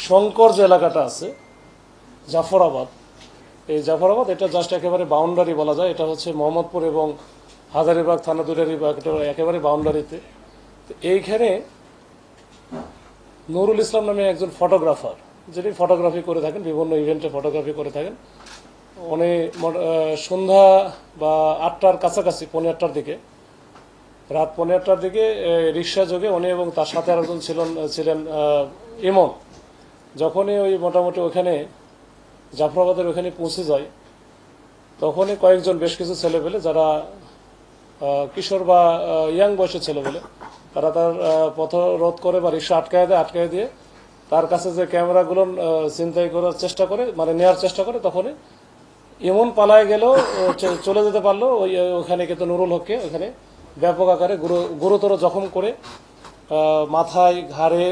শঙ্কর যে এলাকাটা আছে জাফরাবাদ, এই জাফরাবাদ এটা জাস্ট একেবারে বাউন্ডারি বলা যায়। এটা হচ্ছে মোহাম্মদপুর এবং হাজারীবাগ থানা দুটারই একেবারে বাউন্ডারিতে। তো এইখানে নুরুল ইসলাম নামে একজন ফটোগ্রাফার, যিনি ফটোগ্রাফি করে থাকেন, বিভিন্ন ইভেন্টে ফটোগ্রাফি করে থাকেন। উনি সন্ধ্যা বা 8টার কাছাকাছি, 8:15টার দিকে, রাত 8:15টার দিকে রিক্সা যোগে উনি এবং তার সাথে আরেকজন ছিলেন ইমন। যখনই ওই মোটামুটি ওখানে জাফরাবাদের ওখানে পৌঁছে যায়, তখনই কয়েকজন বেশ কিছু ছেলেপেলে যারা কিশোর বা ইয়াং বয়সের ছেলেপেলে, তারা তার পথ রোধ করে বা রিক্সা আটকায় দিয়ে তার কাছে যে ক্যামেরাগুলো ছিনতাই করার চেষ্টা করে, মানে নেওয়ার চেষ্টা করে, তখনই ইমন পালায় গেলেও চলে যেতে পারলো। ওখানে কিন্তু নুরুল হককে ওখানে ব্যাপক আকারে গুরুতর জখম করে মাথায়, ঘাড়ে,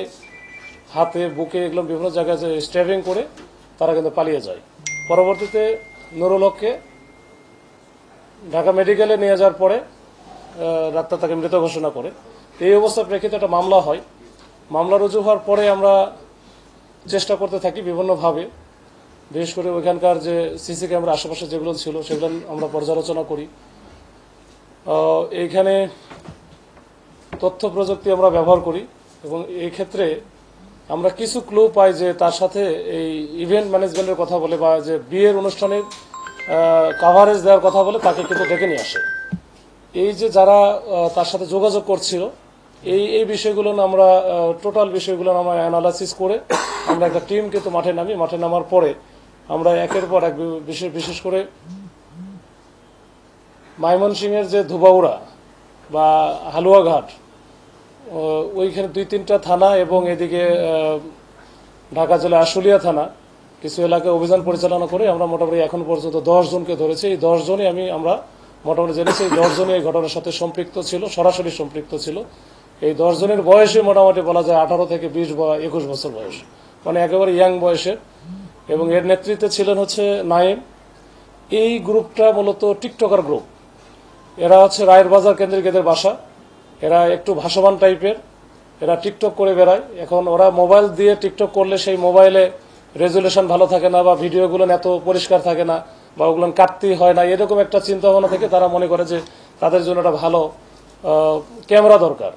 হাতে, বুকে, এগুলো বিভিন্ন জায়গায় স্ট্যাবিং করে তারা কিন্তু পালিয়ে যায়। পরবর্তীতে নুরুল হককে ঢাকা মেডিকেলে নিয়ে যাওয়ার পরে ডাক্তার তাকে মৃত ঘোষণা করে। এই অবস্থার প্রেক্ষিতে একটা মামলা হয়। মামলা রুজু হওয়ার পরে আমরা চেষ্টা করতে থাকি বিভিন্নভাবে, বিশেষ করে ওইখানকার যে সিসি ক্যামেরা আশেপাশে যেগুলো ছিল সেগুলো আমরা পর্যালোচনা করি। এইখানে তথ্য প্রযুক্তি আমরা ব্যবহার করি এবং এই ক্ষেত্রে আমরা কিছু ক্লু পাই যে তার সাথে এই ইভেন্ট ম্যানেজমেন্টের কথা বলে বা যে বিয়ের অনুষ্ঠানের কাভারেজ দেওয়ার কথা বলে তাকে কিন্তু ডেকে নিয়ে আসে। এই যে যারা তার সাথে যোগাযোগ করছিল, এই বিষয়গুলো আমরা টোটাল বিষয়গুলো আমরা অ্যানালাইসিস করে আমরা একটা টিম কিন্তু মাঠে নামি। মাঠে নামার পরে আমরা একের পর এক বিশেষ করে ময়মনসিংহের যে ধুবাউড়া বা হালুয়াঘাট, ওইখানে 2-3টা থানা এবং এদিকে ঢাকা জেলা আশুলিয়া থানা কিছু এলাকায় অভিযান পরিচালনা করে আমরা মোটামুটি এখন পর্যন্ত 10 জনকে ধরেছি। এই 10 জনই আমরা মোটামুটি জেনেছি এই 10 জনই এই ঘটনার সাথে সম্পৃক্ত ছিল, সরাসরি সম্পৃক্ত ছিল। এই 10 জনের বয়সে মোটামুটি বলা যায় 18 থেকে 20 বা 21 বছর বয়স, মানে একেবারে ইয়াং বয়সের। এবং এর নেতৃত্বে ছিলেন হচ্ছে নাইম। এই গ্রুপটা মূলত টিকটকার গ্রুপ। এরা হচ্ছে রায়ের বাজার কেন্দ্রিক এদের বাসা। এরা একটু ভাসমান টাইপের, এরা টিকটক করে বেড়ায়। এখন ওরা মোবাইল দিয়ে টিকটক করলে সেই মোবাইলে রেজুলেশন ভালো থাকে না বা ভিডিওগুলো এত পরিষ্কার থাকে না বা ওগুলো কাটতেই হয় না, এরকম একটা চিন্তা ভাবনা থেকে তারা মনে করে যে তাদের জন্য একটা ভালো ক্যামেরা দরকার।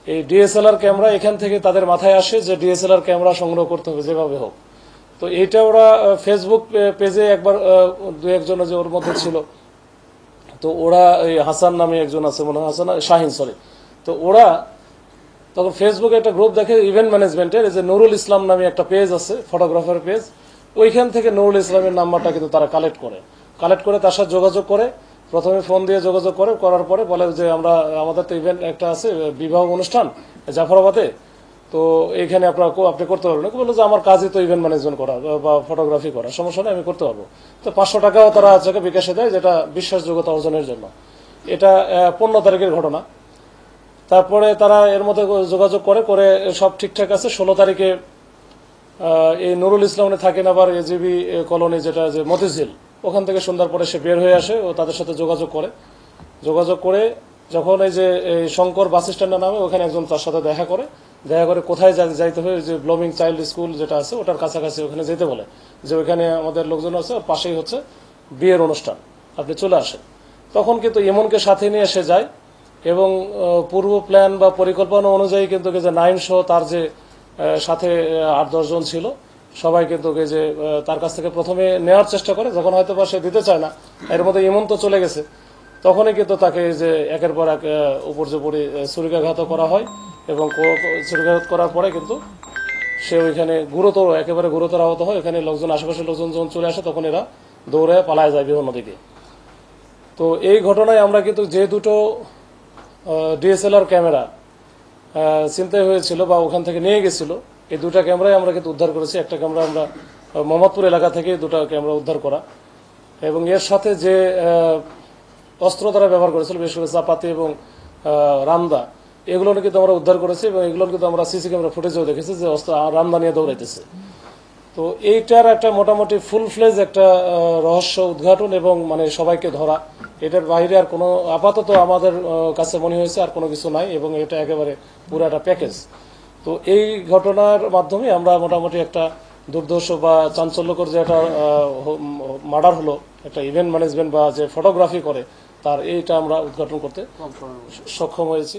এই ডিএসএলআর ক্যামেরা এখান থেকে তাদের মাথায় আসে যে ডিএসএলআর ক্যামেরা সংগ্রহ করতে হবে যেভাবে হোক। তো এইটা ওরা ফেসবুক পেজে একবার 2-1 যে ওর মধ্যে ছিল, তো ওরা এই হাসান নামে একজন আছে, মনে হয় হাসান, শাহিন, সরি। তো ওরা তখন ফেসবুকে একটা গ্রুপ দেখে ইভেন্ট ম্যানেজমেন্টের, যে নুরুল ইসলাম নামে একটা পেজ আছে, ফটোগ্রাফার পেজ। ওইখান থেকে নুরুল ইসলামের নাম্বারটা কিন্তু তারা কালেক্ট করে তার সাথে যোগাযোগ করে। প্রথমে ফোন দিয়ে যোগাযোগ করার পরে বলে যে আমাদের তো ইভেন্ট একটা আছে, বিবাহ অনুষ্ঠান জাফরাবাদে, তো এইখানে আপনি করতে পারবেন। বললো যে আমার কাজই তো ইভেন্ট ম্যানেজমেন্ট করা বা ফটোগ্রাফি করা, সমস্যা নেই, আমি করতে পারবো। তো 500 টাকাও তারা বিকাশে দেয়, যেটা বিশ্বাসযোগ্যতা অর্জনের জন্য। এটা 15 তারিখের ঘটনা। তারপরে তারা এর মধ্যে যোগাযোগ করে সব ঠিকঠাক আছে। 16 তারিখে এই নুরুল ইসলাম থাকেন আবার এজিবি কলোনি, যেটা যে মতিঝিল, ওখান থেকে সন্ধ্যার পরে সে বের হয়ে আসে ও তাদের সাথে যোগাযোগ করে যখন এই যে শঙ্কর বাস স্ট্যান্ডের নামে, ওখানে একজন তার সাথে দেখা করে কোথায় যাইতে হবে, যে ব্লুমিং চাইল্ড স্কুল যেটা আছে ওটার কাছাকাছি ওখানে যেতে বলে, যে ওইখানে আমাদের লোকজন আছে, ওর পাশেই হচ্ছে বিয়ের অনুষ্ঠান, আপনি চলে আসেন। তখন কিন্তু ইমনকে সাথে নিয়ে এসে যায় এবং পূর্ব প্ল্যান বা পরিকল্পনা অনুযায়ী কিন্তু যে নাইম সহ তার যে সাথে 8-10 জন ছিল, সবাই কিন্তু যে তার কাছ থেকে প্রথমে নেওয়ার চেষ্টা করে। যখন হয়তো বা সে দিতে চায় না, এর মধ্যে ইমন তো চলে গেছে, তখনই কিন্তু তাকে যে একের পর এক উপর্যুপরি ছুরিকাঘাত করা হয় এবং ছুরিকাঘাত করার পরে কিন্তু সে ওইখানে একেবারে গুরুতর আহত হয়। এখানে আশেপাশের লোকজন যখন চলে আসে, তখন এরা দৌড়ে পালায় যায় বিভিন্ন দিকে। তো এই ঘটনায় আমরা কিন্তু যে দুটো ডিএসএলআর ক্যামেরা ছিনতাই হয়েছিল বা ওখান থেকে নিয়ে গেছিল, এই 2টা ক্যামেরাই আমরা কিন্তু উদ্ধার করেছি। একটা ক্যামেরা আমরা মোহাম্মদপুর এলাকা থেকে 2টা ক্যামেরা উদ্ধার করা, এবং এর সাথে যে অস্ত্র তারা ব্যবহার করেছিল, বিশেষ করে চাপাতি এবং রামদা, এগুলো কিন্তু আমরা উদ্ধার করেছি এবং এগুলো কিন্তু আমরা সিসি ক্যামেরা ফুটেজেও দেখেছি যে অস্ত্র রামদা নিয়ে দৌড়াইতেছে। তো এইটার একটা মোটামুটি ফুল ফ্লেজ একটা রহস্য উদ্ঘাটন এবং মানে সবাইকে ধরা, এটার বাইরে আর কোনো আপাতত আমাদের কাছে মনে হয়েছে আর কোনো কিছু নাই, এবং এটা একেবারে পুরো একটা প্যাকেজ। তো এই ঘটনার মাধ্যমে আমরা মোটামুটি একটা দুর্ধর্ষ বা চাঞ্চল্যকর যে একটা মার্ডার হলো, একটা ইভেন্ট ম্যানেজমেন্ট বা যে ফটোগ্রাফি করে তার এইটা আমরা উদ্ঘাটন করতে সক্ষম হয়েছি।